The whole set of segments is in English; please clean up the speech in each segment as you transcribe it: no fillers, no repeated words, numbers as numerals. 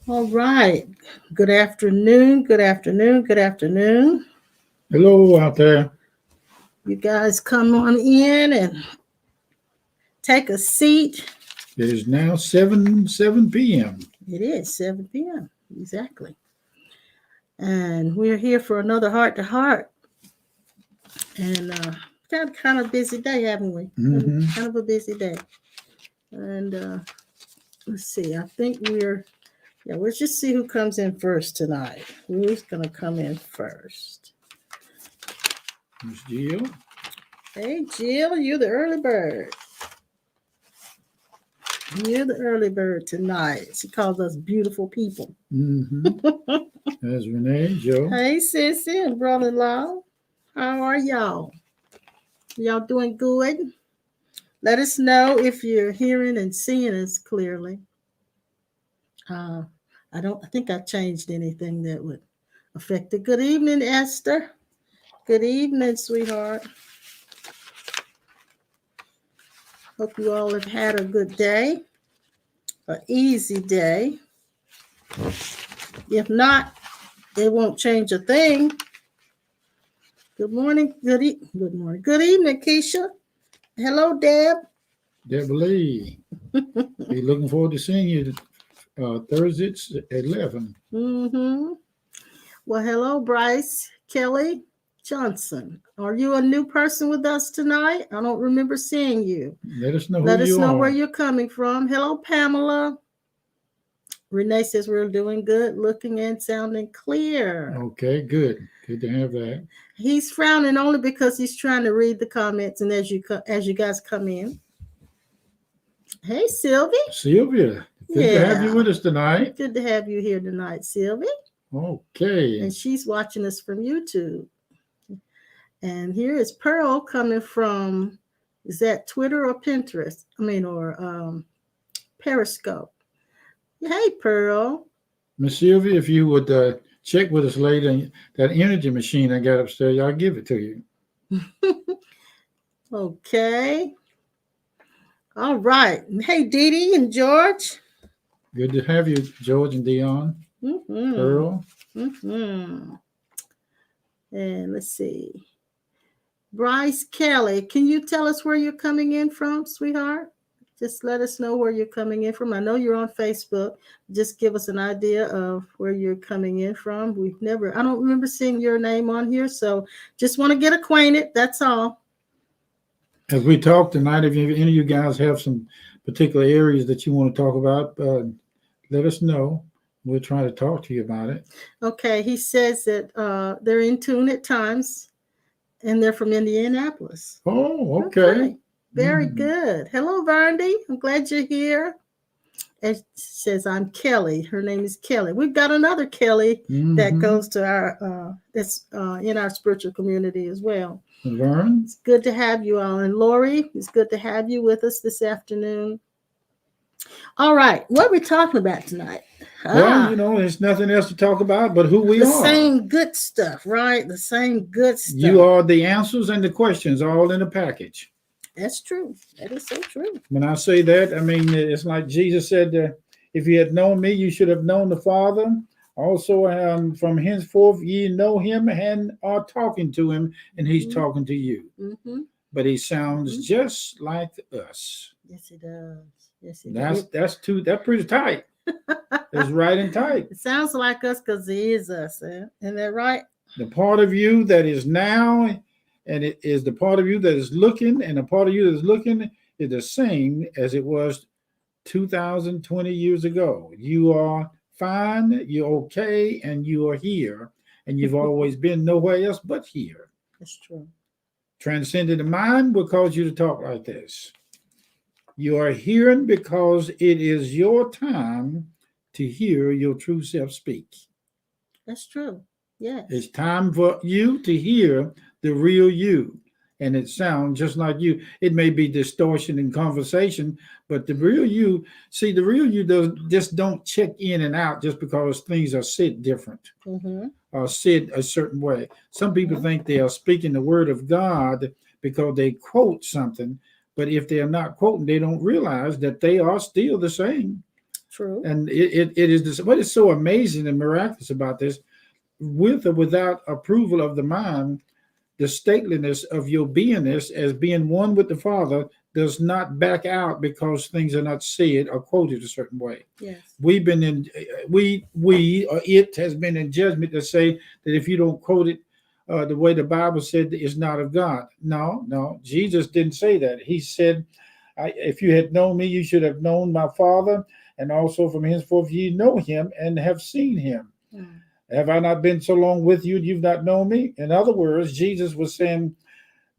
All right. Good afternoon. Good afternoon. Good afternoon. Hello out there. You guys come on in and take a seat. It is now 7 p.m. It is 7 p.m. Exactly. And we're here for another heart to heart. And got kind of busy day, haven't we? Mm-hmm. Kind of a busy day. And let's see. I think let's just see who comes in first tonight. Who's going to come in first? Miss Jill. Hey, Jill, you're the early bird. You're the early bird tonight. She calls us beautiful people. Mm-hmm. That's Renee, Joe. Hey, sissy and brother-in-law. How are y'all? Y'all doing good? Let us know if you're hearing and seeing us clearly. I think I changed anything that would affect it. Good evening, Esther. Good evening, sweetheart. Hope you all have had a good day, an easy day. If not, it won't change a thing. Good morning. Good morning. Good evening, Keisha. Hello, Deb. Deborah Lee. Be looking forward to seeing you Thursdays at 11. Mm-hmm. Well, hello, Bryce Kelly Johnson. Are you a new person with us tonight? I don't remember seeing you. Let us know Let who us you know are. where you're coming from. Hello, Pamela. Renee says we're doing good, looking and sounding clear. Okay, good. Good to have that. He's frowning only because he's trying to read the comments, and as you guys come in. Hey, Sylvie. Sylvia, good to have you with us tonight. Good to have you here tonight, Sylvie. Okay. And she's watching us from YouTube. And here is Pearl coming from, is that Twitter or Pinterest? Or Periscope. Hey, Pearl. Miss Sylvia, if you would check with us later, that energy machine I got upstairs, I'll give it to you. Okay. All right. Hey, Dee Dee and George. Good to have you, George and Dion. Mm-hmm. Pearl. Mm-hmm. And let's see. Bryce Kelly, can you tell us where you're coming in from, sweetheart? Just let us know where you're coming in from. I know you're on Facebook. Just give us an idea of where you're coming in from. I don't remember seeing your name on here, so just want to get acquainted. That's all. As we talk tonight, if any of you guys have some particular areas that you want to talk about, let us know. We'll try to talk to you about it. Okay, he says that they're in tune at times, and they're from Indianapolis. Oh, okay. Very good. Hello, Varndy. I'm glad you're here. It says, I'm Kelly. Her name is Kelly. We've got another Kelly that goes to our that's in our spiritual community as well. Vern. It's good to have you all. And Lori, it's good to have you with us this afternoon. All right. What are we talking about tonight? Well, there's nothing else to talk about but who we are. The same good stuff, right? The same good stuff. You are the answers and the questions all in a package. That's true. That is so true. When I say that, I mean, it's like Jesus said, if you had known me, you should have known the Father. Also, from henceforth, ye know him and are talking to him, and he's talking to you. Mm-hmm. But he sounds just like us. Yes, he does. Yes, he does. That's pretty tight. It's right and tight. It sounds like us because he is us. Isn't that right? The part of you that is now, and it is the part of you that is looking, and the part of you that is looking is the same as it was 2020 years ago. You are fine, you're okay, and you are here, and you've always been nowhere else but here. That's true. Transcending the mind will cause you to talk like this. You are hearing because it is your time to hear your true self speak. That's true. Yes. It's time for you to hear the real you. And it sounds just like you. It may be distortion in conversation, but the real you, don't check in and out just because things are said different or said a certain way. Some people think they are speaking the word of God because they quote something, but if they are not quoting, they don't realize that they are still the same. True. And it is this, what is so amazing and miraculous about this, with or without approval of the mind, the stateliness of your beingness as being one with the Father does not back out because things are not said or quoted a certain way. Yes. We've been in, we or it has been in judgment to say that if you don't quote it the way the Bible said, it's not of God. No, no, Jesus didn't say that. He said, if you had known me, you should have known my Father, and also from henceforth ye know him and have seen him. Mm. Have I not been so long with you, you've not known me? In other words, Jesus was saying,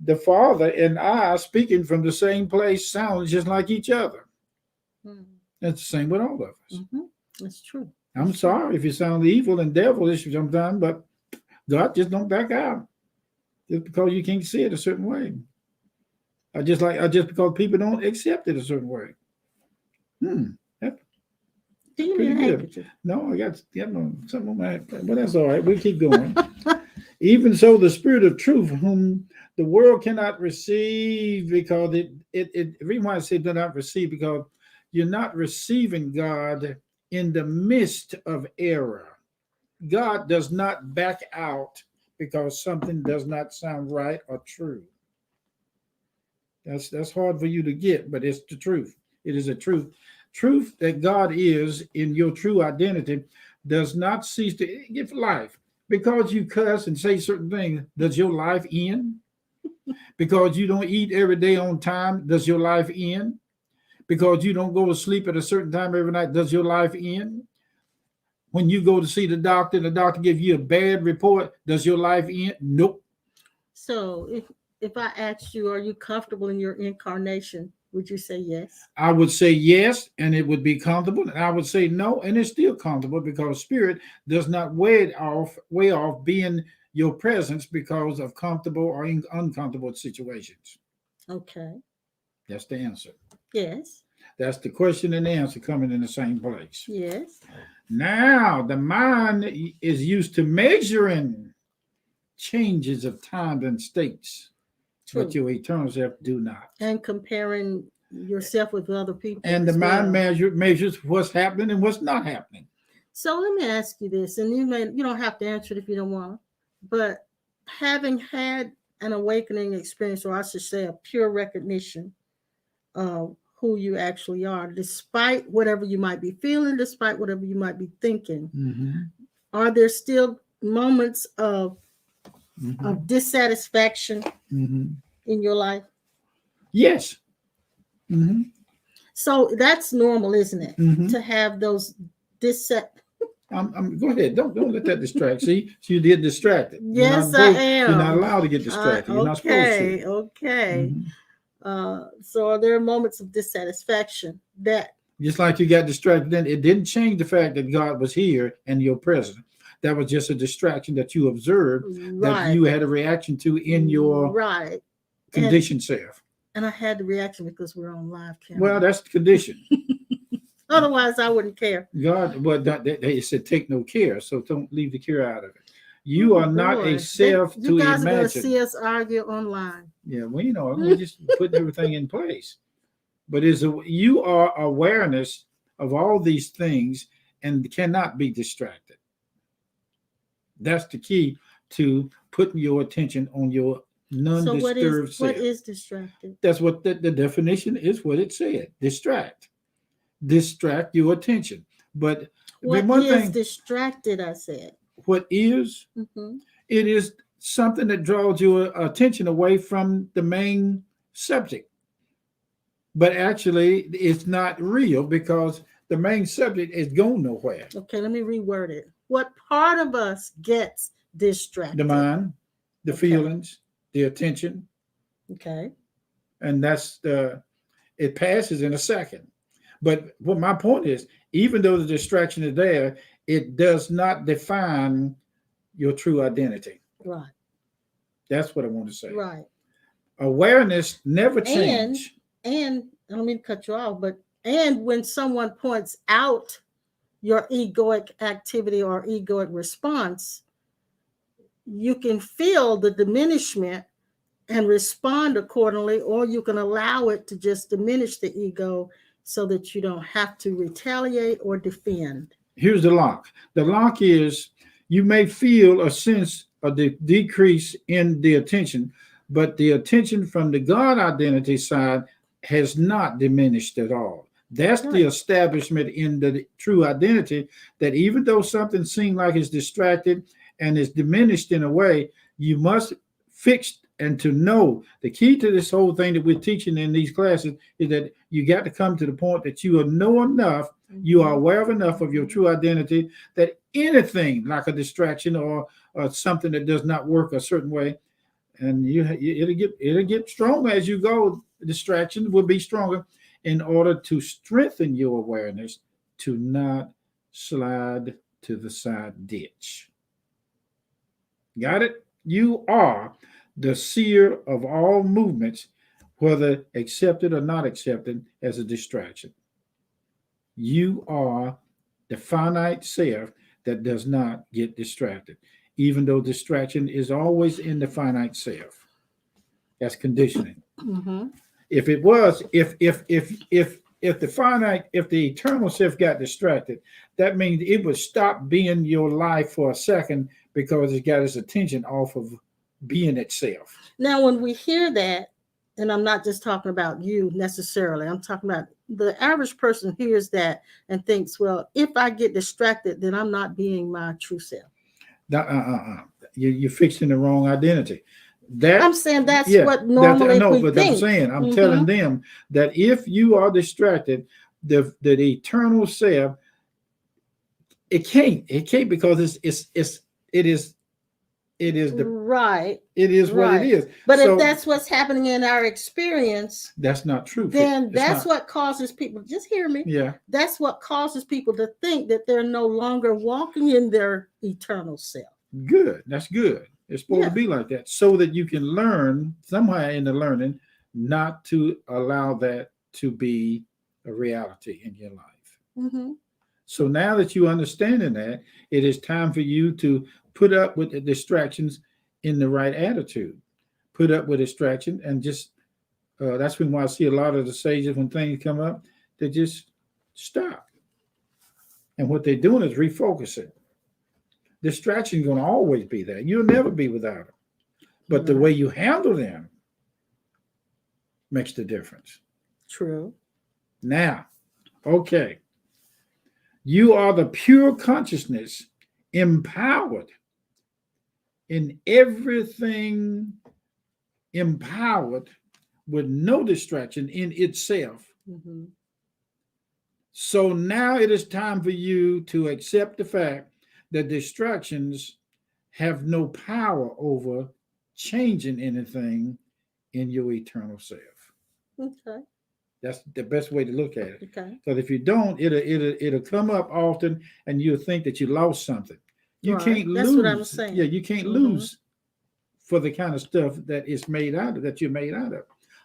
the Father and I speaking from the same place sounds just like each other. Mm. That's the same with all of us. Mm-hmm. That's true. I'm sorry if you sound evil and devilish sometimes, but God just don't back out just because you can't see it a certain way. Just because people don't accept it a certain way. Do you need a handkerchief? No, I got something on my head, but that's all right. We'll keep going. Even so, the Spirit of truth, whom the world cannot receive, because the reason why I say do not receive, because you're not receiving God in the midst of error. God does not back out because something does not sound right or true. That's hard for you to get, but it's the truth. It is a truth. Truth that God is in your true identity does not cease to give life. Because you cuss and say certain things, does your life end? Because you don't eat every day on time, does your life end? Because you don't go to sleep at a certain time every night, does your life end? When you go to see the doctor and the doctor gives you a bad report, does your life end? Nope. So if I asked you, are you comfortable in your incarnation? Would you say yes? I would say yes, and it would be comfortable. And I would say no, and it's still comfortable because spirit does not weigh off being your presence because of comfortable or uncomfortable situations. Okay. That's the answer. Yes. That's the question and the answer coming in the same place. Yes. Now, the mind is used to measuring changes of time and states. True. But your eternal self do not. And comparing yourself with other people. And the mind measures what's happening and what's not happening. So let me ask you this, and you don't have to answer it if you don't want to, but having had an awakening experience, or I should say a pure recognition of who you actually are, despite whatever you might be feeling, despite whatever you might be thinking, are there still moments of dissatisfaction in your life? Yes. So that's normal, isn't it? To have those go ahead. Don't let that distract. See, you did distracted. Yes, I am. You're not allowed to get distracted. You're not supposed to. Okay. So are there moments of dissatisfaction that just like you got distracted, then it didn't change the fact that God was here and you're present. That was just a distraction that you observed, that you had a reaction to in your conditioned self. And I had the reaction because we're on live camera. Well, that's the condition. Otherwise, I wouldn't care. God, but they said take no care, so don't leave the care out of it. You are not a self to imagine. You guys are going to see us argue online. Yeah, well, we're just putting everything in place. But you are awareness of all these things and cannot be distracted. That's the key to putting your attention on your non-disturbed self. What is distracted? That's what the definition is, what it said. Distract your attention. But what is distracted, I said. What is? It is something that draws your attention away from the main subject. But actually, it's not real because the main subject is going nowhere. Okay, let me reword it. What part of us gets distracted? The mind, the feelings, the attention. Okay. And it passes in a second. But what my point is, even though the distraction is there, it does not define your true identity. Right. That's what I want to say. Right. Awareness never changes. And I don't mean to cut you off, but when someone points out your egoic activity or egoic response, you can feel the diminishment and respond accordingly, or you can allow it to just diminish the ego so that you don't have to retaliate or defend. Here's the lock. The lock is you may feel a sense of the decrease in the attention, but the attention from the God identity side has not diminished at all. That's the Right. establishment in the true identity that even though something seems like it's distracted and is diminished in a way, you must fix and to know the key to this whole thing that we're teaching in these classes is that you got to come to the point that you know enough, you are aware of enough of your true identity that anything like a distraction or something that does not work a certain way, and it'll get stronger as you go. Distractions will be stronger in order to strengthen your awareness to not slide to the side ditch. Got it? You are the seer of all movements, whether accepted or not accepted as a distraction. You are the finite self that does not get distracted, even though distraction is always in the finite self. That's conditioning. Mm-hmm. If it was, if the finite, if the eternal self got distracted, that means it would stop being your life for a second because it got its attention off of being itself. Now, when we hear that, and I'm not just talking about you necessarily, I'm talking about the average person hears that and thinks, well, if I get distracted, then I'm not being my true self. You're fixing the wrong identity. That I'm saying that's what normally we but think. I'm saying, I'm telling them that if you are distracted, the eternal self, it can't because it is right. It is what it is. But so, if that's what's happening in our experience, that's not true. Then that's what causes people, just hear me. Yeah. That's what causes people to think that they're no longer walking in their eternal self. Good. That's good. It's supposed to be like that so that you can learn somehow in the learning not to allow that to be a reality in your life. Mm-hmm. So now that you understand that, it is time for you to put up with the distractions in the right attitude. Put up with distraction and just, that's when I see a lot of the sages, when things come up, they just stop. And what they're doing is refocusing. Distraction is going to always be there. You'll never be without them. But the way you handle them makes the difference. True. Now, okay. You are the pure consciousness empowered in everything, empowered with no distraction in itself. Mm-hmm. So now it is time for you to accept the fact that distractions have no power over changing anything in your eternal self. Okay. That's the best way to look at it. Okay. Because if you don't, it'll come up often, and you'll think that you lost something. You can't lose. That's what I'm saying. Yeah, you can't lose for the kind of stuff that is made out of, that you're made out of.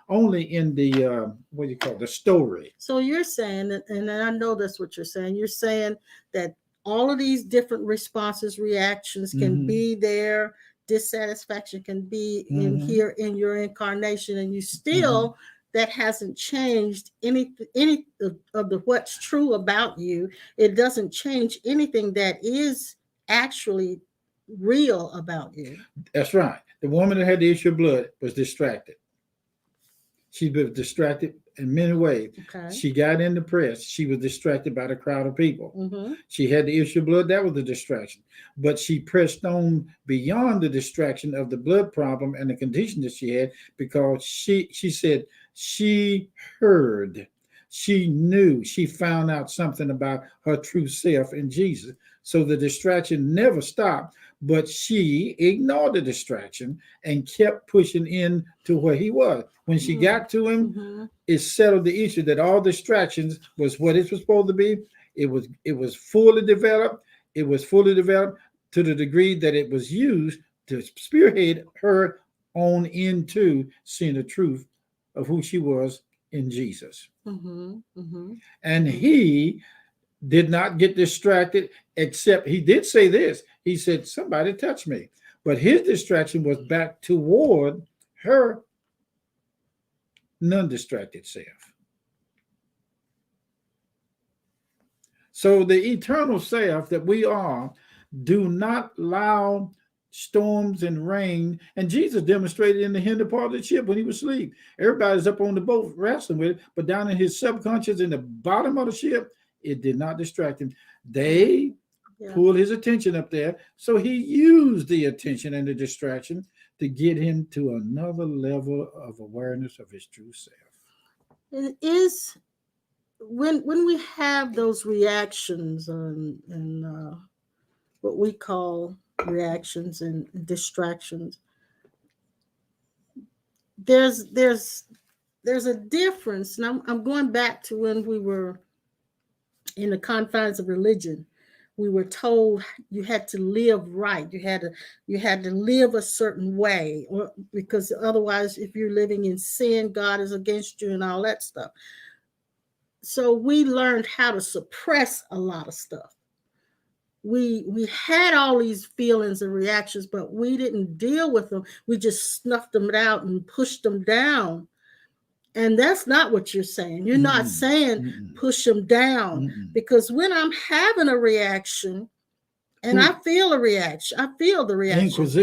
Only in the what do you call it, the story. So you're saying that, and I know that's what you're saying. You're saying that all of these different responses, reactions can be there. Dissatisfaction can be in here in your incarnation, and you still that hasn't changed any of the what's true about you. It doesn't change anything that is actually real about you. That's right. The woman that had the issue of blood was distracted. She was distracted in many ways. Okay. She got in the press. She was distracted by the crowd of people. She had the issue of blood. That was the distraction. But she pressed on beyond the distraction of the blood problem and the condition that she had, because she said she heard, she knew, she found out something about her true self in Jesus. So the distraction never stopped, but she ignored the distraction and kept pushing in to where he was. When she got to him, it settled the issue that all distractions was what it was supposed to be. It was fully developed. It was fully developed to the degree that it was used to spearhead her on into seeing the truth of who she was in Jesus. And he did not get distracted, except he did say this. He said, somebody touched me. But his distraction was back toward her non-distracted self. So the eternal self that we are, do not allow storms and rain. And Jesus demonstrated in the hinder part of the ship when he was asleep. Everybody's up on the boat wrestling with it, but down in his subconscious in the bottom of the ship, it did not distract him. They pulled his attention up there. So he used the attention and the distraction to get him to another level of awareness of his true self. It is when we have those reactions and what we call reactions and distractions, there's a difference. And I'm going back to when we were in the confines of religion. We were told you had to live right. You had to live a certain way, or because otherwise, if you're living in sin, God is against you and all that stuff. So we learned how to suppress a lot of stuff. We had all these feelings and reactions, but we didn't deal with them. We just snuffed them out and pushed them down. And that's not what you're saying. You're not saying push them down, because when I'm having a reaction and I feel a reaction, I feel the reaction.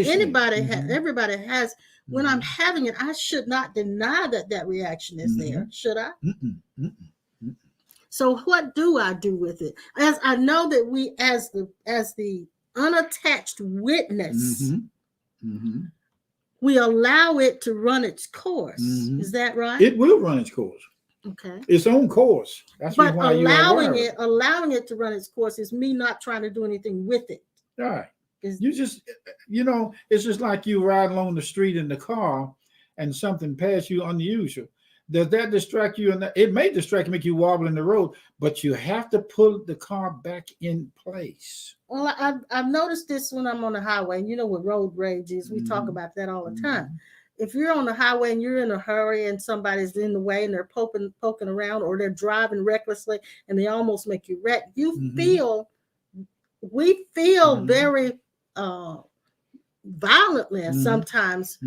Everybody has. When I'm having it, I should not deny that reaction is there, should I? So what do I do with it? As I know that we, as the unattached witness, we allow it to run its course. Is that right? It will run its course. Okay. Its own course. That's but why allowing it to run its course is me not trying to do anything with it. All right. You just, it's just like you ride along the street in the car and something pass you unusual. Does that distract you? It may distract you, make you wobble in the road, but you have to pull the car back in place. Well, I've noticed this when I'm on the highway. And you know what road rage is. We talk about that all the time. If you're on the highway and you're in a hurry and somebody's in the way and they're poking around, or they're driving recklessly and they almost make you wreck, we feel very violently sometimes.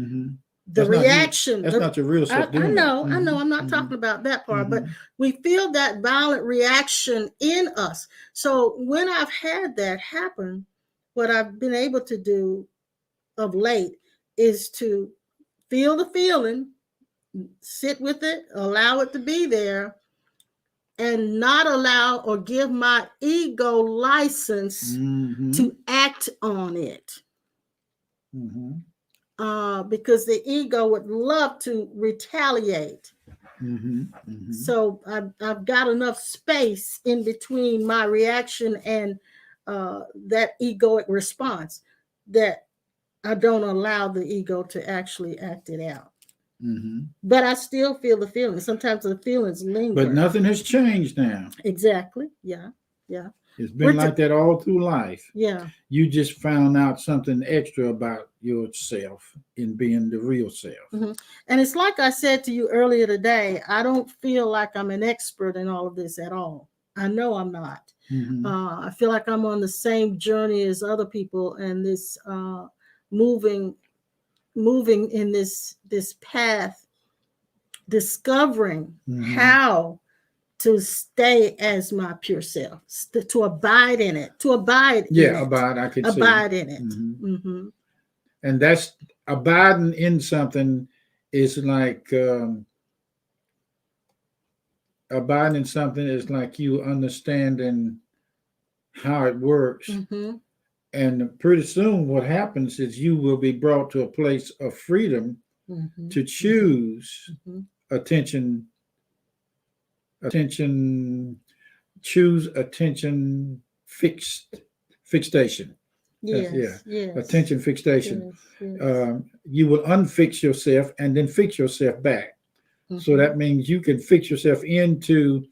That's reaction. That's not your real self. I know. I'm not talking about that part, but we feel that violent reaction in us. So when I've had that happen, what I've been able to do of late is to feel the feeling, sit with it, allow it to be there, and not allow or give my ego license to act on it. Because the ego would love to retaliate. So I've got enough space in between my reaction and that egoic response that I don't allow the ego to actually act it out. But I still feel the feelings. Sometimes the feelings linger. But nothing has changed now. Exactly. Yeah. It's been like that all through life. Yeah. You just found out something extra about yourself in being the real self. And it's like I said to you earlier today, I don't feel like I'm an expert in all of this at all. I know I'm not. I feel like I'm on the same journey as other people, and this moving in this path, discovering how to stay as my pure self, to abide in it, abide. I can abide in it. And that's abiding in something is like abiding in something is like you understanding how it works. And pretty soon what happens is you will be brought to a place of freedom to choose choose attention fixation. Attention fixation. You will unfix yourself and then fix yourself back. So that means you can fix yourself into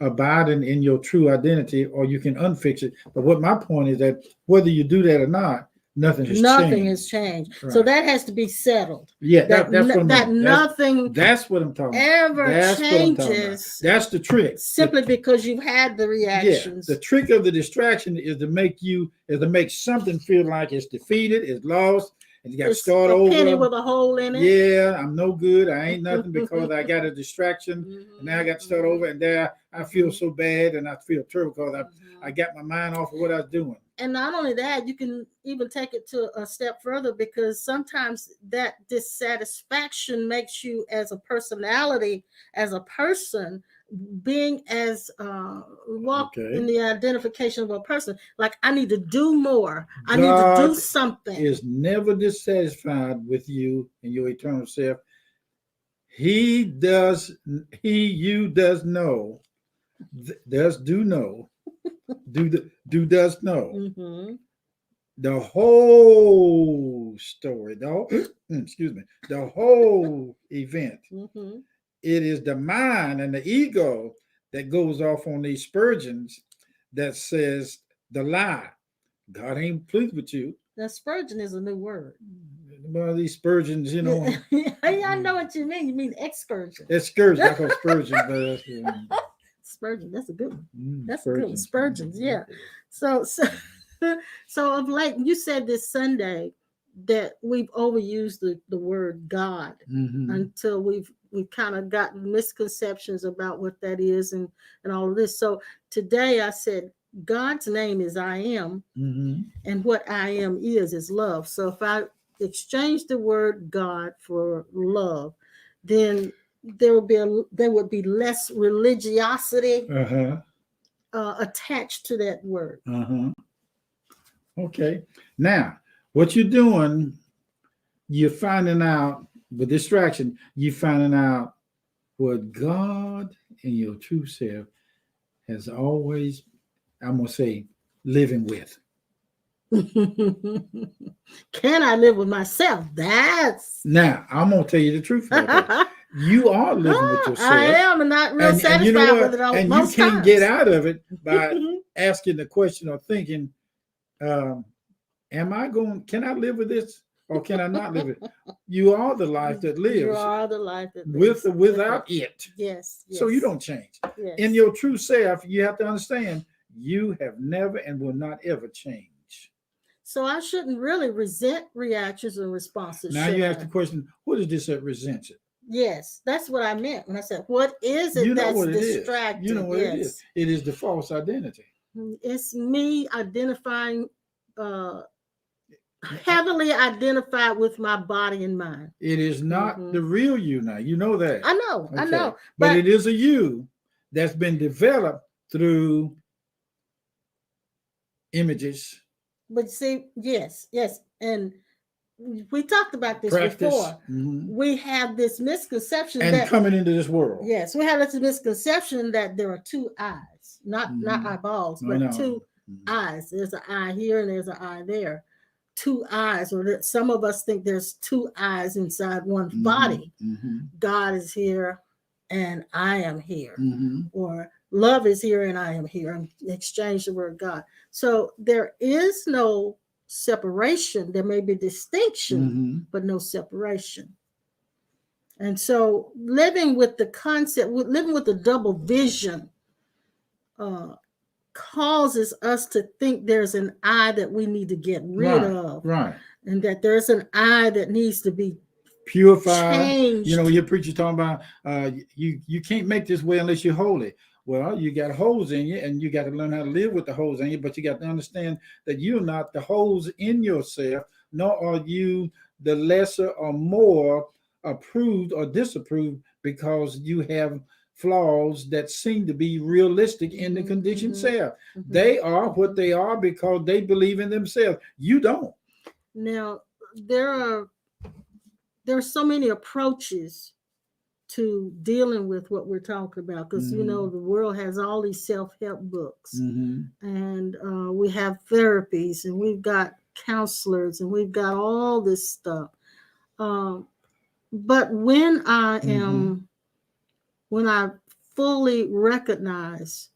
abiding in your true identity, or you can unfix it. But what my point is that whether you do that or not, nothing has changed. Right. So that has to be settled. Yeah, that's what I'm nothing. That's what I'm talking ever about. changes. That's the trick. Simply because you've had the reactions. Yeah, the trick of the distraction is to make something feel like it's defeated, it's lost, and you got to It's start a penny over. with a hole in it. Yeah, I'm no good. I ain't nothing because I got a distraction, and now I got to start over. And there, I feel so bad, and I feel terrible because I got my mind off of what I was doing. And not only that, you can even take it to a step further, because sometimes that dissatisfaction makes you, as a personality, as a person, being as walk in the identification of a person, like I need to do more. I need to do something. Is never dissatisfied with you and your eternal self. You does know, does know the whole story, the whole event. It is the mind and the ego that goes off on these Spurgeons that says the lie. God ain't pleased with you. Now, Spurgeon is a new word. Well, these Spurgeons, you know. I know what you mean. You mean excursion. Excursion. I call Spurgeon, but Spurgeon. That's a good one. That's a good one. Spurgeons. Yeah. So of late, you said this Sunday that we've overused the word God until we've kind of gotten misconceptions about what that is and all of this. So today I said God's name is I am, and what I am is love. So if I exchange the word God for love, then there would be less religiosity attached to that word. Okay. Now, what you're doing, you're finding out with distraction, you're finding out what God and your true self has always, I'm going to say, living with. Can I live with myself? Now, I'm going to tell you the truth about that. You are living with yourself. I am, and not real satisfied you know with it all. And most you can't times. get out of it by asking the question or thinking, can I live with this or can I not live it? You are the life that lives. You are the life that lives. With or without it. Yes. So you don't change. Yes. In your true self, you have to understand you have never and will not ever change. So I shouldn't really resent reactions and responses. Now you ask the question, what is this that resents it? Yes, that's what I meant when I said, what is it that's distracting? You know what it is. It is the false identity. It's me identifying, heavily identified with my body and mind. It is not the real you now. You know that. I know. Okay. I know. But it is a you that's been developed through images. But see, yes. And we talked about this before. We have this misconception and coming into this world. Yes, we have this misconception that there are two eyes, not eyeballs, but two eyes. There's an eye here and there's an eye there. Two eyes, or some of us think there's two eyes inside one's body. God is here and I am here, or love is here and I am here. And exchange the word God. So there is no separation. There may be distinction, but no separation. And so living with the concept, living with the double vision causes us to think there's an I that we need to get rid of. Right. And that there's an I that needs to be purified. Changed. You know, your preacher talking about you can't make this way unless you're holy. Well, you got holes in you, and you got to learn how to live with the holes in you, but you got to understand that you're not the holes in yourself, nor are you the lesser or more approved or disapproved because you have flaws that seem to be realistic in the conditioned self. They are what they are because they believe in themselves. You don't. Now, there are so many approaches to dealing with what we're talking about, because you know the world has all these self-help books, and we have therapies, and we've got counselors, and we've got all this stuff. But when I fully recognize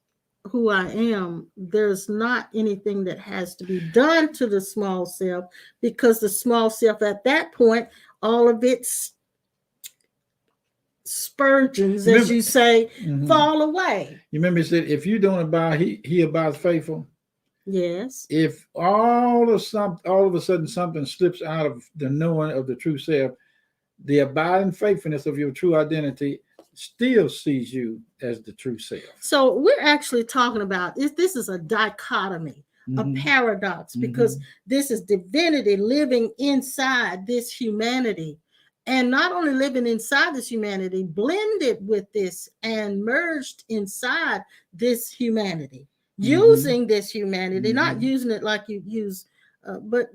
who I am, there's not anything that has to be done to the small self, because the small self at that point, all of its Spurgeons, as you say, fall away. You remember it said, if you don't abide, he abides faithful. Yes. If all of a sudden something slips out of the knowing of the true self, the abiding faithfulness of your true identity still sees you as the true self. So we're actually talking about this is a dichotomy, a paradox, because this is divinity living inside this humanity. And not only living inside this humanity, blended with this and merged inside this humanity, using this humanity, not using it like you use, but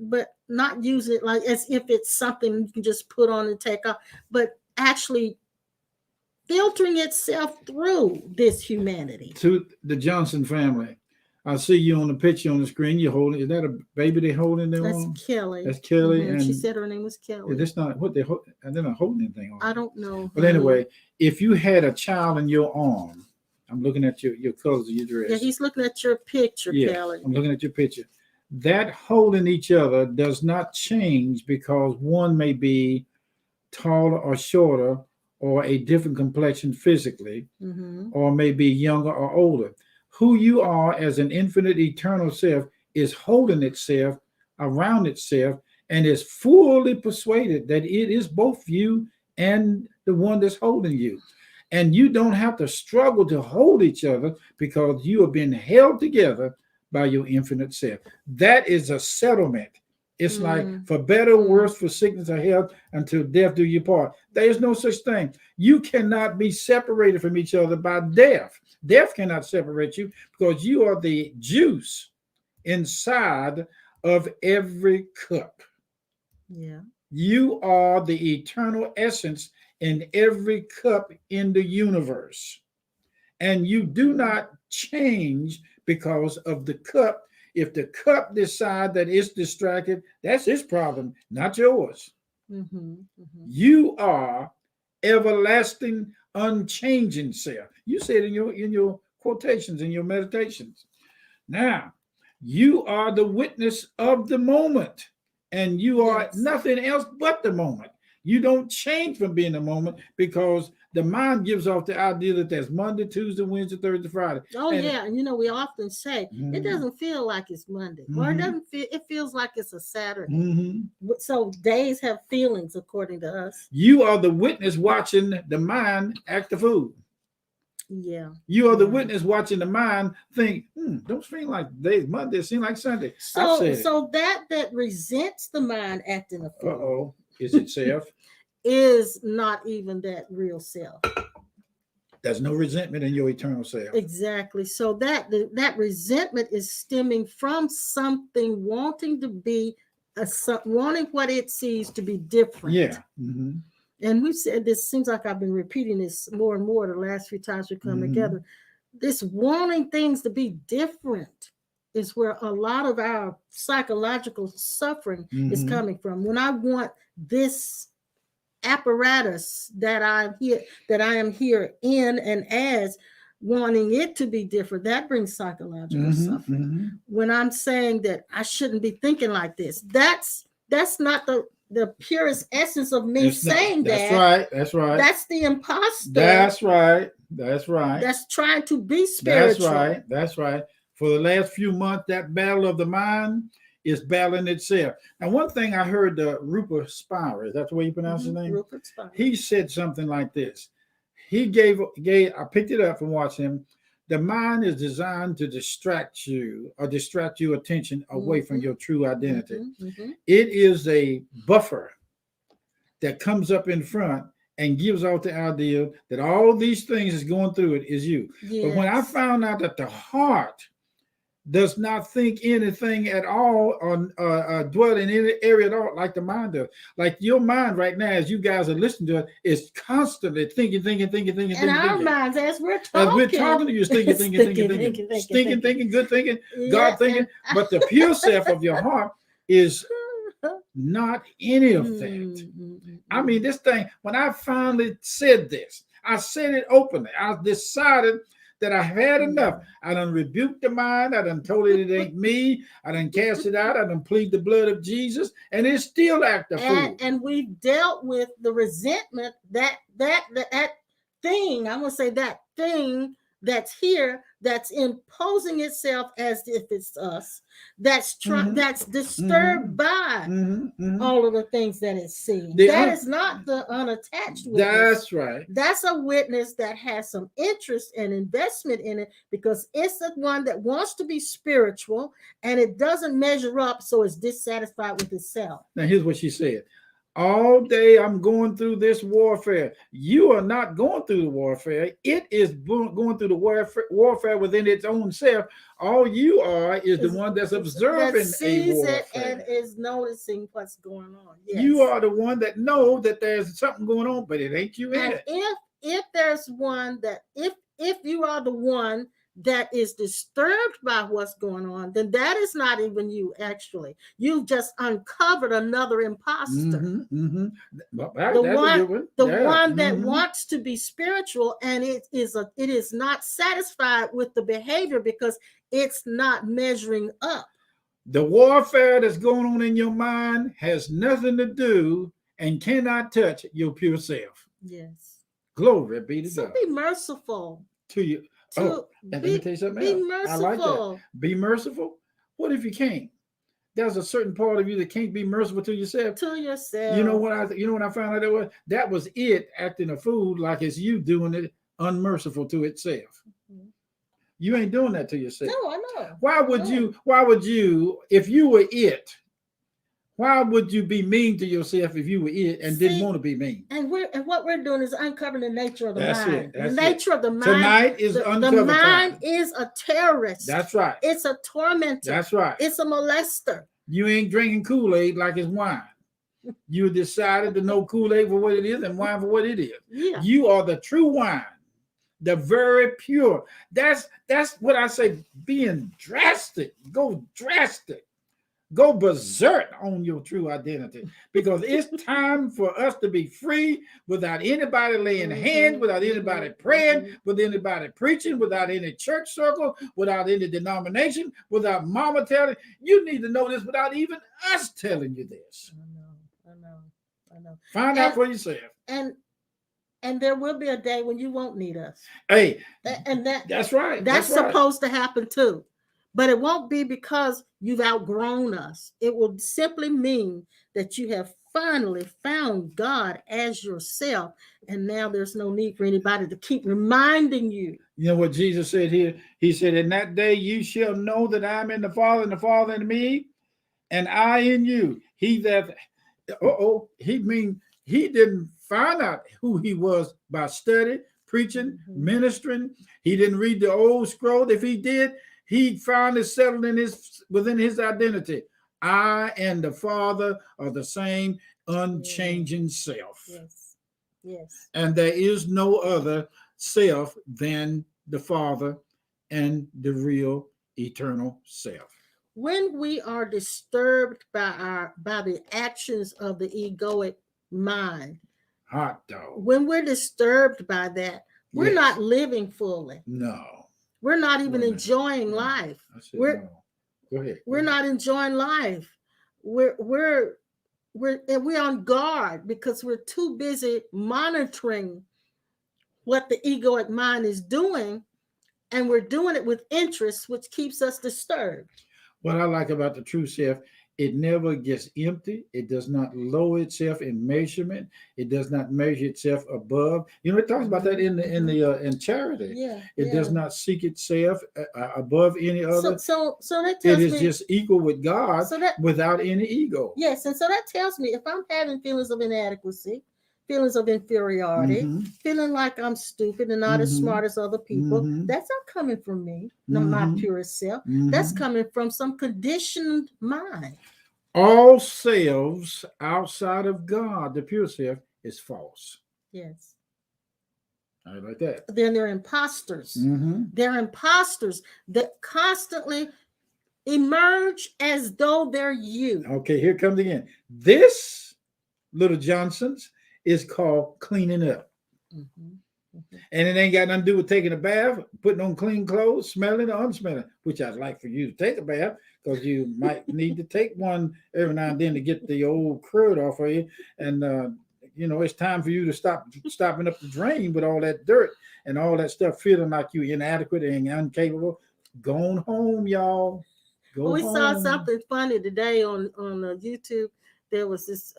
not using it like as if it's something you can just put on and take off, but actually filtering itself through this humanity. To the Johnson family, I see you on the picture on the screen. You're holding. Is that a baby they holding there? That's Kelly. That's Kelly, and she said her name was Kelly. That's not what they're not holding anything on. I don't know. But anyway, if you had a child in your arm, I'm looking at your colors of your dress. Yeah, he's looking at your picture, Kelly. I'm looking at your picture. That holding each other does not change because one may be taller or shorter, or a different complexion physically, or maybe younger or older. Who you are as an infinite eternal self is holding itself around itself and is fully persuaded that it is both you and the one that's holding you. And you don't have to struggle to hold each other because you have been held together by your infinite self. That is a settlement. It's like for better or worse, for sickness or health, until death do you part. There is no such thing. You cannot be separated from each other by death. Death cannot separate you because you are the juice inside of every cup. Yeah. You are the eternal essence in every cup in the universe. And you do not change because of the cup. If the cup decides that it's distracted, that's his problem, not yours. You are everlasting, unchanging self. You said in your quotations, in your meditations. Now, you are the witness of the moment, and you are nothing else but the moment. You don't change from being the moment because the mind gives off the idea that there's Monday, Tuesday, Wednesday, Thursday, Friday. Oh, and we often say it doesn't feel like it's Monday, or it feels like it's a Saturday. So days have feelings according to us. You are the witness watching the mind act the fool. Yeah. You are the witness watching the mind think, don't seem like days Monday, it seems like Sunday. So that resents the mind acting a fool. Uh-oh. Is it self? Is not even that real self. There's no resentment in your eternal self. Exactly. So that resentment is stemming from something wanting to be wanting what it sees to be different. Yeah. And we've said this, seems like I've been repeating this more and more the last few times we come together. This wanting things to be different is where a lot of our psychological suffering is coming from. When I want this apparatus that I am here in and as wanting it to be different, that brings psychological suffering. When I'm saying that I shouldn't be thinking like this, that's not the purest essence of me saying that. That's right. That's the imposter. That's right. That's trying to be spiritual. That's right. For the last few months, that battle of the mind is battling itself. Now, one thing I heard Rupert Spira, is that the way you pronounce his name? Rupert Spira. He said something like this. He gave, I picked it up from watching him. The mind is designed to distract you or distract your attention away from your true identity. It is a buffer that comes up in front and gives out the idea that all these things is going through it is you. Yes. But when I found out that the heart does not think anything at all or dwell in any area at all like the mind does. Like your mind right now, as you guys are listening to it, is constantly thinking. And our minds, as we're talking to you, thinking, good thinking, God thinking. But the pure self of your heart is not any of that. I mean, this thing, when I finally said this, I said it openly. I decided that I had enough. I done rebuked the mind. I done told it ain't me. I done cast it out. I done plead the blood of Jesus, and it still act a fool. And we've dealt with the resentment that thing. I'm gonna say that thing that's here, that's imposing itself as if it's us, that's disturbed by all of the things that it's seeing. That is not the unattached witness. That's right. That's a witness that has some interest and investment in it, because it's the one that wants to be spiritual and it doesn't measure up, so it's dissatisfied with itself. Now, here's what she said. All day I'm going through this warfare. You are not going through the warfare. It is going through the warfare within its own self. All you are is the one that's observing that sees a warfare. it and is noticing what's going on. Yes. You are the one that know that there's something going on, but it ain't you in and it. If there's one that if you are the one that is disturbed by what's going on, then that is not even you. Actually, you've just uncovered another imposter. The one that wants to be spiritual, and it is not satisfied with the behavior because it's not measuring up. The warfare that's going on in your mind has nothing to do and cannot touch your pure self. Yes. Glory be to God. So be merciful to you. Let me tell you something else. Merciful. I like that. Be merciful. What if you can't? There's a certain part of you that can't be merciful to yourself. To yourself. You know what I found out that was? That was it acting a fool, like it's you doing it unmerciful to itself. Mm-hmm. You ain't doing that to yourself. No, I know. Why would you, if you were it, why would you be mean to yourself if you were it and didn't want to be mean? And what we're doing is uncovering the nature of the mind. The nature of the mind. Tonight is the mind is a terrorist. That's right. It's a tormentor. That's right. It's a molester. You ain't drinking Kool-Aid like it's wine. You decided to know Kool-Aid for what it is and wine for what it is. Yeah. You are the true wine, the very pure. That's what I say. Being drastic. Go drastic. Go berserk on your true identity, because it's time for us to be free without anybody laying hands, without anybody praying, with anybody preaching, without any church circle, without any denomination, without mama telling. You need to know this without even us telling you this. I know. Find out for yourself. And there will be a day when you won't need us. Hey, and that's right. That's supposed to happen too. But it won't be because you've outgrown us. It will simply mean that you have finally found God as yourself. And now there's no need for anybody to keep reminding you. You know what Jesus said here? He said, in that day you shall know that I'm in the Father and the Father in me, and I in you. He didn't find out who he was by study, preaching, ministering. He didn't read the old scroll. If he did, he finally settled within his identity. I and the Father are the same unchanging self. Yes. And there is no other self than the Father and the real eternal self. When we are disturbed by the actions of the egoic mind, hot dog. When we're disturbed by that, we're not living fully. No. We're not even enjoying life. Go ahead. We're not enjoying life. We're on guard because we're too busy monitoring what the egoic mind is doing, and we're doing it with interest, which keeps us disturbed. What I like about the true self, it never gets empty. It does not lower itself in measurement. It does not measure itself above. You know, it talks about that in charity. Yeah, it does not seek itself above any other. So that tells me it is just equal with God, without any ego. Yes, and so that tells me if I'm having feelings of inadequacy, feelings of inferiority, feeling like I'm stupid and not as smart as other people, that's not coming from me, not my purest self. That's coming from some conditioned mind. All selves outside of God, the pure self, is false. Yes. I like that. Then they're imposters. They're imposters that constantly emerge as though they're you. Okay, here comes again. This, little Johnson's, is called cleaning up. And it ain't got nothing to do with taking a bath, putting on clean clothes, smelling or unsmelling, which I'd like for you to take a bath, because you might need to take one every now and then to get the old crud off of you and it's time for you to stop stopping up the drain with all that dirt and all that stuff, feeling like you're inadequate and incapable. Going home, y'all. Go We saw home. something funny today on YouTube. There was this.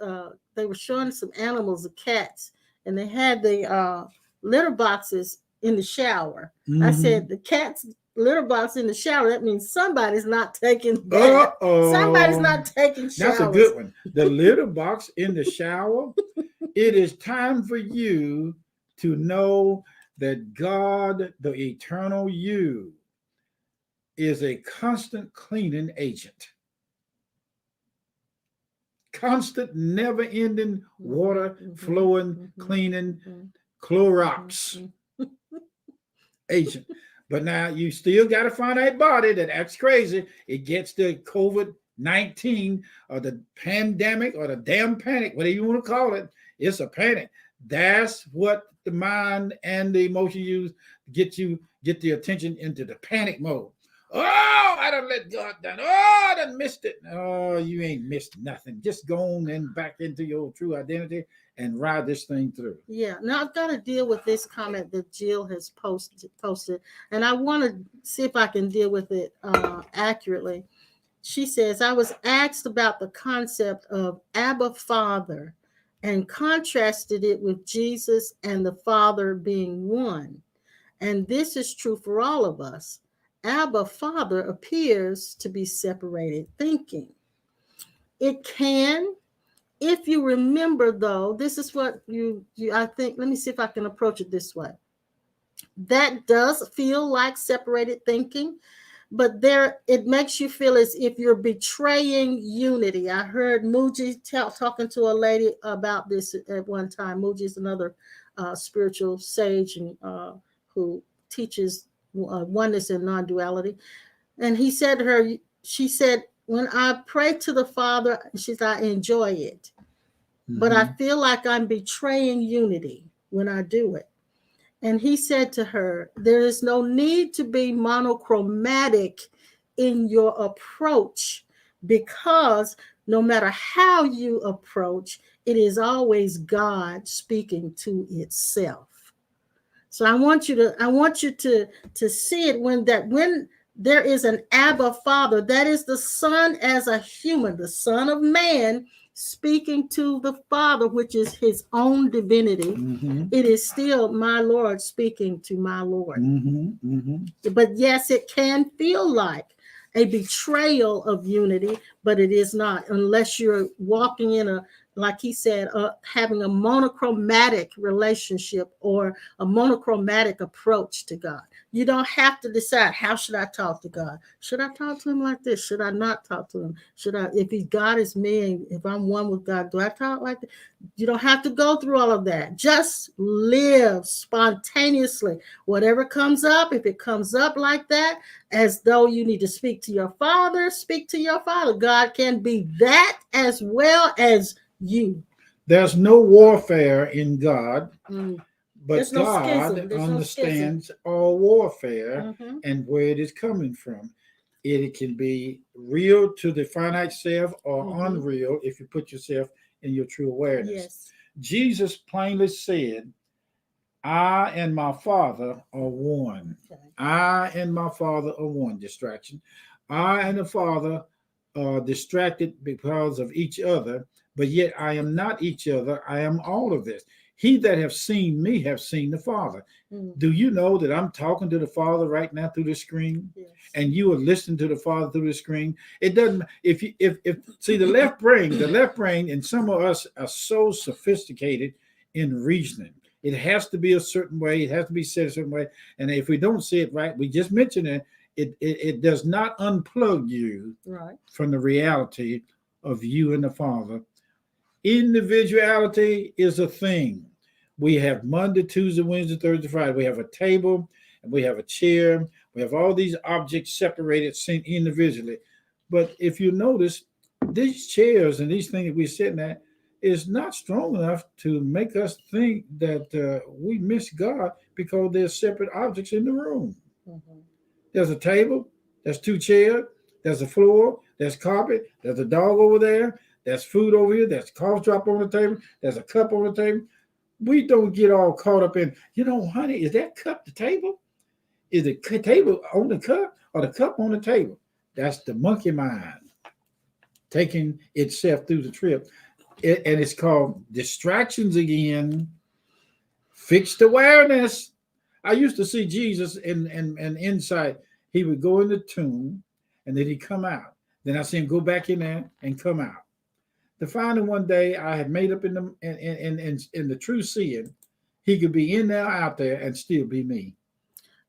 They were showing some animals, the cats, and they had the litter boxes in the shower. I said the cat's litter box in the shower. That means somebody's not taking bath. Somebody's not taking showers. That's a good one. The litter box in the shower. It is time for you to know that God, the eternal you, is a constant cleaning agent. Constant, never-ending water flowing, cleaning, Clorox agent. But now you still got a finite body that acts crazy. It gets the COVID-19 or the pandemic or the damn panic, whatever you want to call it. It's a panic. That's what the mind and the emotion use to get the attention into the panic mode. Oh, I done let God down. Oh, I done missed it. Oh, you ain't missed nothing. Just go on and back into your true identity and ride this thing through. Yeah. Now I've got to deal with this comment that Jill has posted, and I want to see if I can deal with it accurately. She says, I was asked about the concept of Abba Father and contrasted it with Jesus and the Father being one. And this is true for all of us. Abba Father appears to be separated thinking. It can, if you remember, though, this is what you I think, let me see if I can approach it this way. That does feel like separated thinking, but it makes you feel as if you're betraying unity. I heard Muji talking to a lady about this at one time. Muji is another spiritual sage and who teaches oneness and non-duality. And he said to her, she said, when I pray to the Father, she said, I enjoy it. But I feel like I'm betraying unity when I do it. And he said to her, there is no need to be monochromatic in your approach, because no matter how you approach, it is always God speaking to itself. So I want you to see it when there is an Abba Father, that is the Son as a human, the Son of Man speaking to the Father, which is his own divinity. It is still my Lord speaking to my Lord. But yes, it can feel like a betrayal of unity, but it is not, unless you're walking in a, like he said, having a monochromatic relationship or a monochromatic approach to God. You don't have to decide, how should I talk to God? Should I talk to him like this? Should I not talk to him? If God is me and if I'm one with God, do I talk like that? You don't have to go through all of that. Just live spontaneously. Whatever comes up, if it comes up like that, as though you need to speak to your Father, speak to your Father. God can be that as well as you. There's no warfare in God, but no God understands all warfare and where it is coming from. It can be real to the finite self or unreal if you put yourself in your true awareness. Yes. Jesus plainly said, I and my Father are one. Okay. I and my Father are one. Distraction. I and the Father are distracted because of each other, but yet I am not each other. I am all of this. He that have seen me have seen the Father. Do you know that I'm talking to the Father right now through the screen? Yes. And you are listening to the Father through the screen? It doesn't, if see the left brain, and some of us are so sophisticated in reasoning. It has to be a certain way. It has to be said a certain way. And if we don't see it right, we just mentioned it. It does not unplug you from the reality of you and the Father. Individuality is a thing. We have Monday, Tuesday, Wednesday, Thursday, Friday. We have a table and we have a chair. We have all these objects separated, seen individually. But if you notice, these chairs and these things that we're sitting at is not strong enough to make us think that we miss God because there's separate objects in the room. There's a table, there's two chairs, there's a floor, there's carpet, there's a dog over there, There's food over here. There's a cough drop on the table. There's a cup on the table. We don't get all caught up in, honey, is that cup the table? Is the table on the cup or the cup on the table? That's the monkey mind taking itself through the trip. And it's called distractions again, fixed awareness. I used to see Jesus in inside. He would go in the tomb and then he'd come out. Then I see him go back in there and come out. To find him one day, I had made up in the true seeing, he could be in there, out there, and still be me.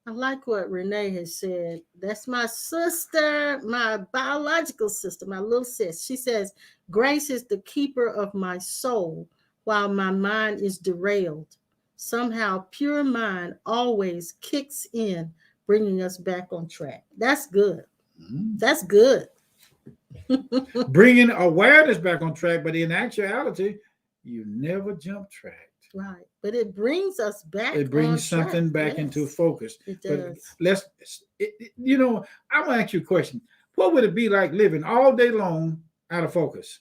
I like what Renee has said. That's my sister, my biological sister, my little sis. She says, grace is the keeper of my soul while my mind is derailed. Somehow, pure mind always kicks in, bringing us back on track. That's good. That's good. Bringing awareness back on track, but in actuality, you never jump track. Right, but it brings us back. It brings something back into focus. It does. But I'm gonna ask you a question. What would it be like living all day long out of focus?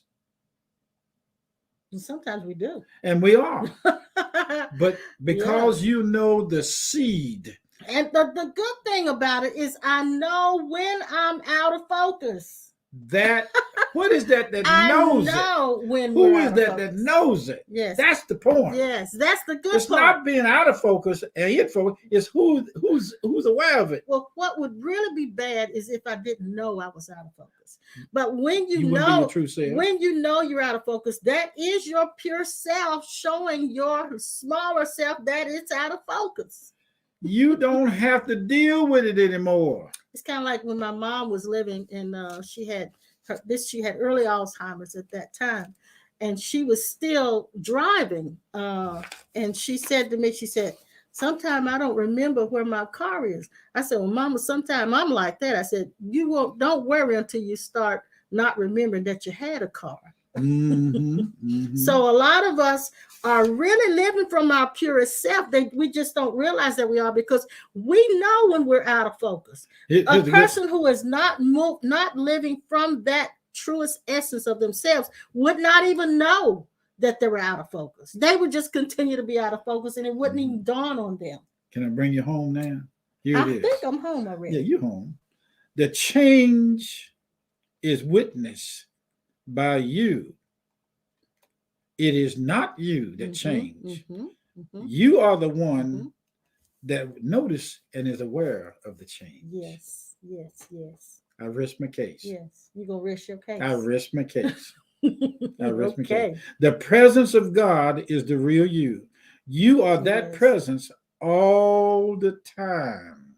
Sometimes we do, and we are. But because you know the seed, and the good thing about it is, I know when I'm out of focus. That what is that knows it? I know when who is that knows it? Yes, that's the point. Yes, that's the good. It's part. Not being out of focus and in focus. It's who's aware of it. Well, what would really be bad is if I didn't know I was out of focus. But when you know, when you know you're out of focus, that is your pure self showing your smaller self that it's out of focus. You don't have to deal with it anymore. It's kind of like when my mom was living, and she had early Alzheimer's at that time, and she was still driving. And she said to me, "Sometime I don't remember where my car is." I said, "Well, Mama, sometime I'm like that." I said, don't worry until you start not remembering that you had a car." So a lot of us are really living from our purest self. We just don't realize that we are, because we know when we're out of focus. A person who is not living from that truest essence of themselves would not even know that they were out of focus. They would just continue to be out of focus, and it wouldn't even dawn on them. Can I bring you home now? I think I'm home already. Yeah, you're home. The change is witnessed by you. It is not you that change. You are the one that notice and is aware of the change. Yes. I rest my case. Yes, you're gonna rest your case. I rest my case. I rest my case. The presence of God is the real you. You are that presence all the time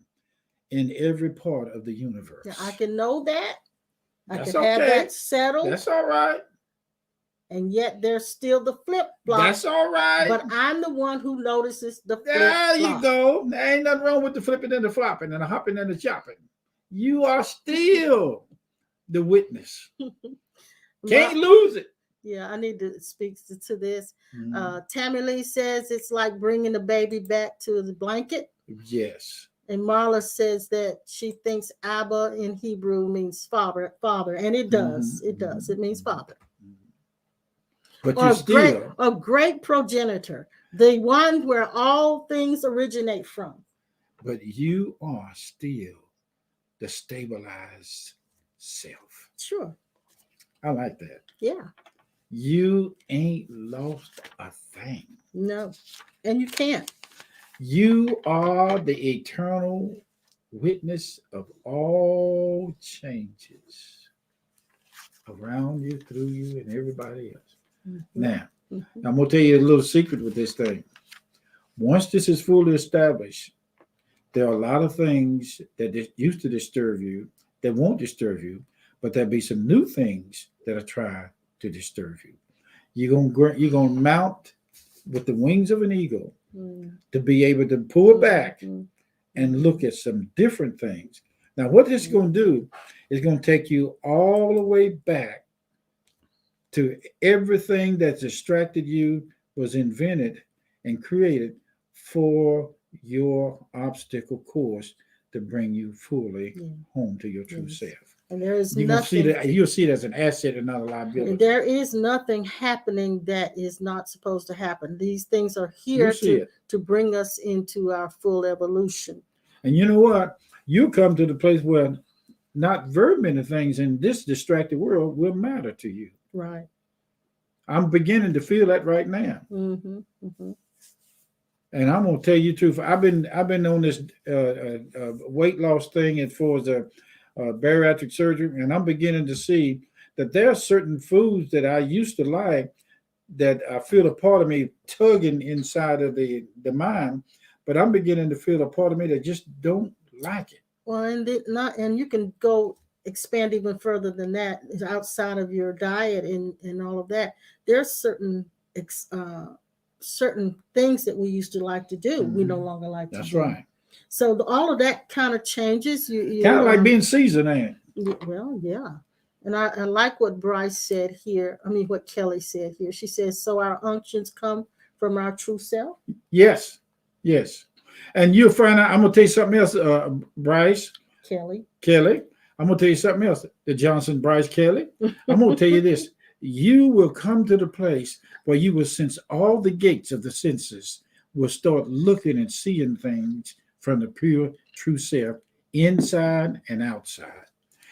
in every part of the universe. Now, I can know that. I can have that settled. That's all right. And yet there's still the flip flop. That's all right. But I'm the one who notices the flip flop. There you go. There ain't nothing wrong with the flipping and the flopping and the hopping and the chopping. You are still the witness. Can't lose it. Yeah, I need to speak to this. Tammy Lee says it's like bringing the baby back to the blanket. Yes. And Marla says that she thinks Abba in Hebrew means father, and it does. It does. It means father. But you're still a great progenitor, the one where all things originate from. But you are still the stabilized self. Sure. I like that. Yeah. You ain't lost a thing. No. And you can't. You are the eternal witness of all changes around you, through you, and everybody else. Now, I'm going to tell you a little secret with this thing. Once this is fully established, there are a lot of things that used to disturb you that won't disturb you, but there'll be some new things that are trying to disturb you. You're gonna mount with the wings of an eagle to be able to pull back and look at some different things. Now, what this is going to do is going to take you all the way back to everything that distracted you was invented and created for your obstacle course to bring you fully home to your true self. And there is You're gonna see nothing. that you'll see it as an asset and not a liability. There is nothing happening that is not supposed to happen. These things are You here see it. to bring us into our full evolution. And you know what? You come to the place where not very many things in this distracted world will matter to you. Right. I'm beginning to feel that right now. Mm-hmm. Mm-hmm. And I'm gonna tell you the truth. I've been on this weight loss thing as far as the bariatric surgery, and I'm beginning to see that there are certain foods that I used to like that I feel a part of me tugging inside of the mind, but I'm beginning to feel a part of me that just don't like it. Well, and you can go expand even further than that outside of your diet and all of that. There's certain things that we used to like to do, we no longer like to do. That's right. So all of that kind of changes. Kind of like being seasoned, ain't it? Well, yeah. And I like what Bryce said here. I mean, what Kelly said here. She says, so our unctions come from our true self? Yes. Yes. And you'll find out, I'm going to tell you something else, Bryce. Kelly. I'm going to tell you something else. The Johnson, Bryce, Kelly. I'm going to tell you this. You will come to the place where you will sense all the gates of the senses will start looking and seeing things from the pure, true self, inside and outside.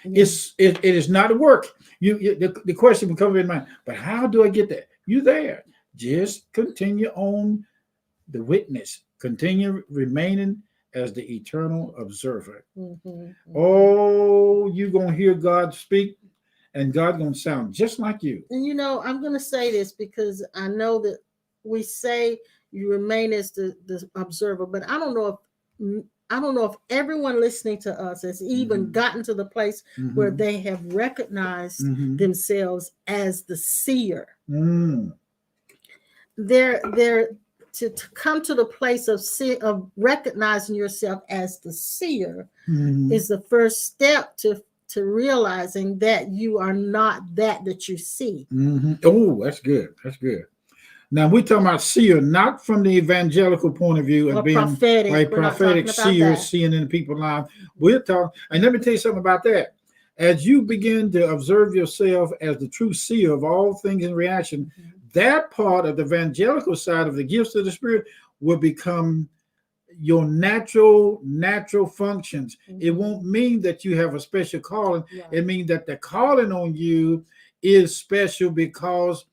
Mm-hmm. It is not work. The question will come in mind, but how do I get there? You there. Just continue on the witness. Continue remaining as the eternal observer. Mm-hmm, mm-hmm. Oh, you're going to hear God speak, and God going to sound just like you. And I'm going to say this because I know that we say you remain as the observer, but I don't know if everyone listening to us has even gotten to the place where they have recognized themselves as the seer. They're to come to the place of recognizing yourself as the seer is the first step to realizing that you are not that you see. Oh, that's good. That's good. Now we're talking about seer, not from the evangelical point of view of being prophetic, like prophetic seer, seeing in people's lives. We're talking, and let me tell you something about that. As you begin to observe yourself as the true seer of all things in reaction, that part of the evangelical side of the gifts of the Spirit will become your natural functions. It won't mean that you have a special calling. It means that the calling on you is special because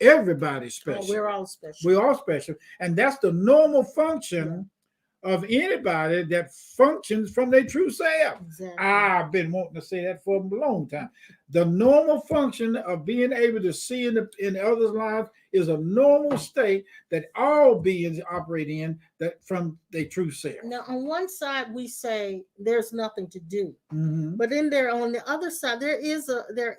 everybody's special. We're all special. We're all special. And that's the normal function of anybody that functions from their true self. Exactly. I've been wanting to say that for a long time. The normal function of being able to see in others' lives is a normal state that all beings operate in, that from their true self. Now, on one side, we say there's nothing to do, but on the other side, there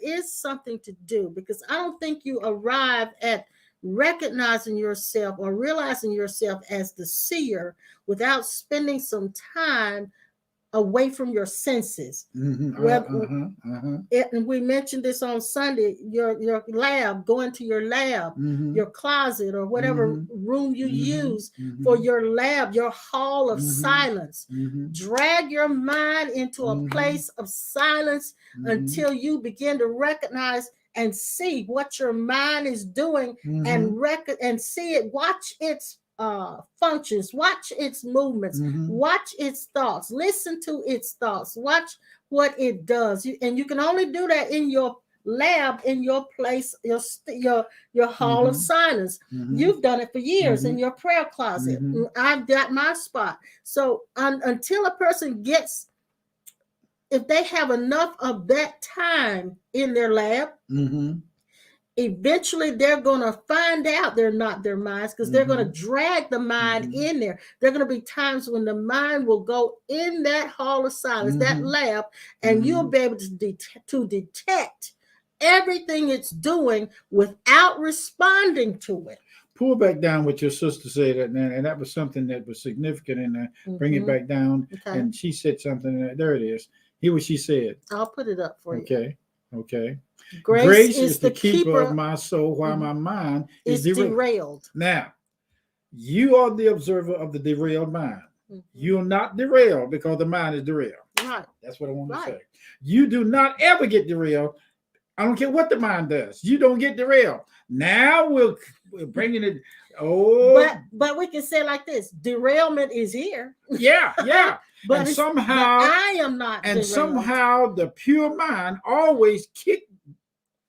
is something to do, because I don't think you arrive at recognizing yourself or realizing yourself as the seer without spending some time away from your senses. And we mentioned this on Sunday, your lab, going to your lab, your closet, or whatever room you use for your lab, your hall of silence. Drag your mind into a place of silence until you begin to recognize and see what your mind is doing, and see it, watch its functions, watch its movements, watch its thoughts, listen to its thoughts, watch what it does. And you can only do that in your lab, in your place, your hall of silence. You've done it for years in your prayer closet. I've got my spot. So until a person gets, if they have enough of that time in their lab, eventually they're going to find out they're not their minds, because they're going to drag the mind in there. There are going to be times when the mind will go in that hall of silence, that lab, and you'll be able to detect everything it's doing without responding to it. Pull back down what your sister said, and that was something that was significant in there. Bring it back down. Okay. And she said something. There it is. Hear what she said. I'll put it up for you. Okay. Grace is the keeper of my soul, while my mind is derailed. Now, you are the observer of the derailed mind. You're not derailed because the mind is derailed. Right. That's what I want to Right. say. You do not ever get derailed. I don't care what the mind does. You don't get derailed. Now we're bringing it. Oh, but we can say it like this: derailment is here. yeah, yeah. but And but somehow, I am not. and derailed. somehow, the pure mind always kick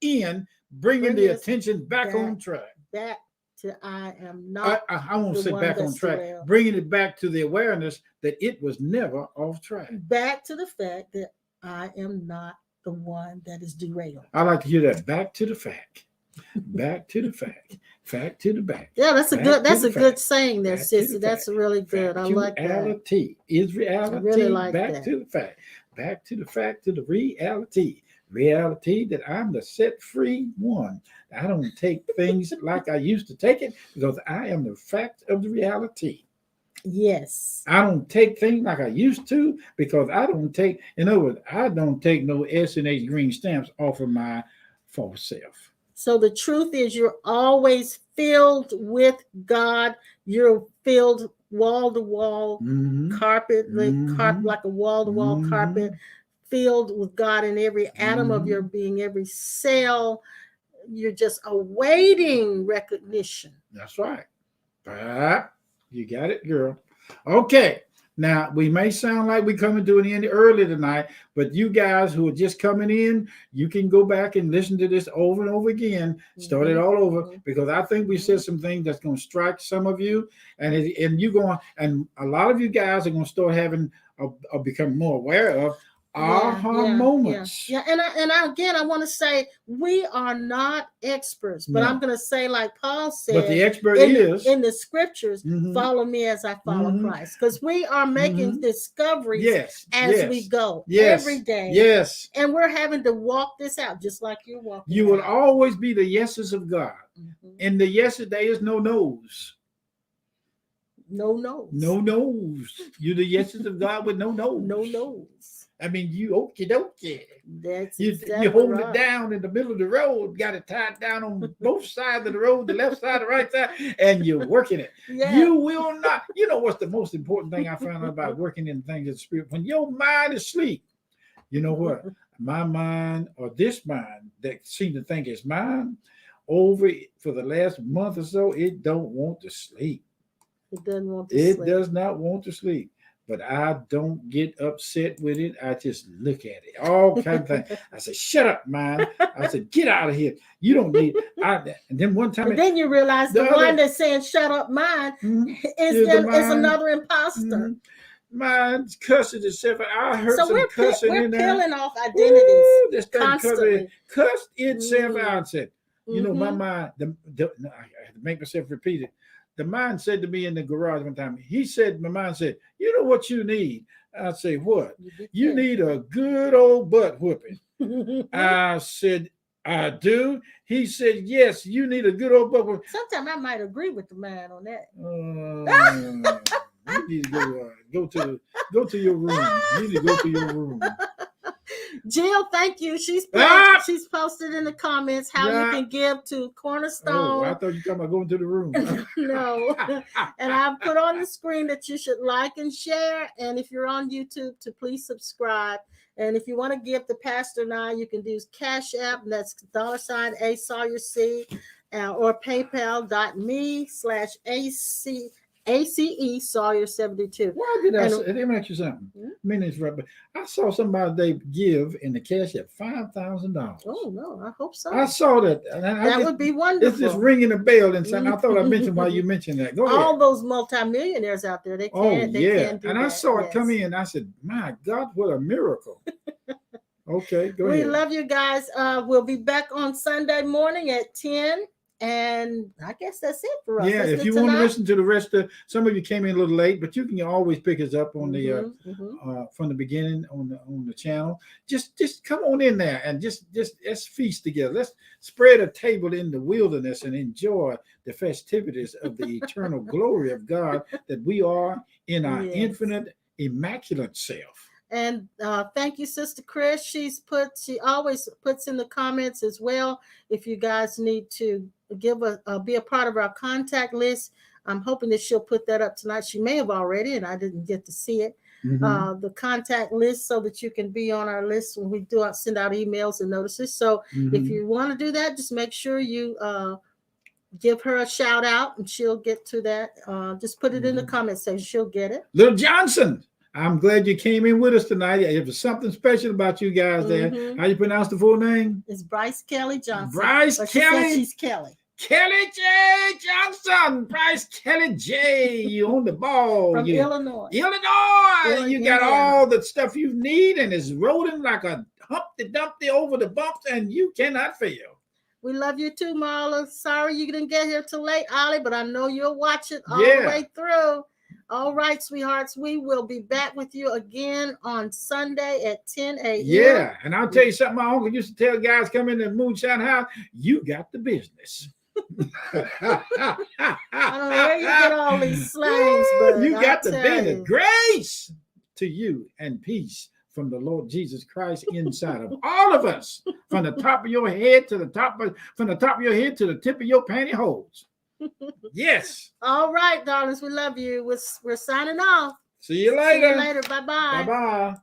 in, bringing the attention back on track. Back to I am not. I won't say back on track. Derailed. Bringing it back to the awareness that it was never off track. Back to the fact that I am not the one that is derailed. I like to hear that. Back to the fact. Back to the fact. Fact to the back. Yeah, that's a back good. That's a fact. good saying there, Back sissy. That's really good. I like that. Reality is reality. I really like back that. to the fact. Back to the fact, to the reality. Reality that I'm the set free one. I don't take things like I used to take it because I am the fact of the reality. Yes. I don't take things like I used to because I don't take, in other words, I don't take no S&H green stamps off of my false self. So the truth is you're always filled with God. You're filled wall to wall, carpet, like a wall to wall carpet, filled with God in every atom of your being, every cell. You're just awaiting recognition. That's right. You got it, girl. Okay. Now, we may sound like we're coming to an end early tonight, but you guys who are just coming in, you can go back and listen to this over and over again, start it all over, because I think we said some things that's going to strike some of you, and a lot of you guys are going to start having or become more aware of moments. Yeah. And again, I want to say we are not experts, but I'm going to say, like Paul said, but the expert is in the scriptures, follow me as I follow Christ, because we are making discoveries as we go every day. Yes. And we're having to walk this out just like you're walking. You will always be the yeses of God. And the yeses, there is no no's. No nose. No nose. You're the yeses of God with no nose. No nose. I mean, you okie dokie. That's you hold it down in the middle of the road, got it tied down on both sides of the road, the left side, the right side, and you're working it. Yeah. You will not. You know what's the most important thing I found out about working in things of the spirit? When your mind is asleep, you know what? My mind, or this mind that seems to think it's mine, over for the last month or so, it don't want to sleep. It doesn't want to sleep. It does not want to sleep. But I don't get upset with it. I just look at it. All kinds of things. I said, shut up, man. I said, get out of here. You don't need. And then one time. And then you realize the one that's saying, shut up, mine, is another imposter. Mine's cussing itself. I heard some cussing in there. We're peeling off identities. This thing cussed itself out. Said, you know, my mind, I had to make myself repeat it. The mind said to me in the garage one time, my mind said, you know what you need? I say, what? You need a good old butt whooping. I said, I do. He said, yes, you need a good old butt whooping. Sometimes I might agree with the man on that. You need to go to your room. You need to go to your room. Jill, thank you. She's posted in the comments how you can give to Cornerstone. Oh, I thought you were talking about going to the room. No. And I've put on the screen that you should like and share. And if you're on YouTube, to please subscribe. And if you want to give the Pastor now, you can do Cash App, and that's $A Sawyer C, or PayPal.me/ACE Sawyer 72. Why did I say? Let me ask you something. But I saw somebody give in the Cash App $5,000. Oh no, I hope so. I saw that. That would be wonderful. It's just ringing a bell and something. I thought I mentioned why you mentioned that. Go ahead. All those multimillionaires out there, they can do and I saw it come in. I said, "My God, what a miracle!" Okay, go ahead. We love you guys. We'll be back on Sunday morning at 10. And I guess that's it for us. Yeah, if you want to listen to the rest of, some of you came in a little late, but you can always pick us up on the from the beginning on the channel. Just come on in there and just let's feast together. Let's spread a table in the wilderness and enjoy the festivities of the eternal glory of God that we are in our infinite, immaculate self. And thank you, Sister Chris. She always puts in the comments as well. If you guys need to be a part of our contact list, I'm hoping that she'll put that up tonight. She may have already, and I didn't get to see it. the contact list so that you can be on our list when we do send out emails and notices. So if you want to do that, just make sure you give her a shout out and she'll get to that. Just put it in the comment section. She'll get it. Little Johnson, I'm glad you came in with us tonight. It was something special about you guys there. How you pronounce the full name? It's Bryce Kelly Johnson. Bryce Kelly. She's Kelly. Kelly J. Johnson. Bryce Kelly J. You on the ball. From Illinois. Illinois. You got all the stuff you need and it's rolling like a Humpty Dumpty over the bumps and you cannot fail. We love you too, Marla. Sorry you didn't get here too late, Ollie, but I know you'll watch it all the way through. All right, sweethearts, we will be back with you again on Sunday at 10 a.m. Yeah, and I'll tell you something my uncle used to tell guys come in the moonshine house, you got the business. I don't know where you get all these slangs, but you got the business. Grace to you and peace from the Lord Jesus Christ inside of all of us, from the top of your head to the top of the tip of your pantyhose. Yes. All right, darlings, we love you. We're signing off. See you later. See you later. Bye-bye. Bye-bye.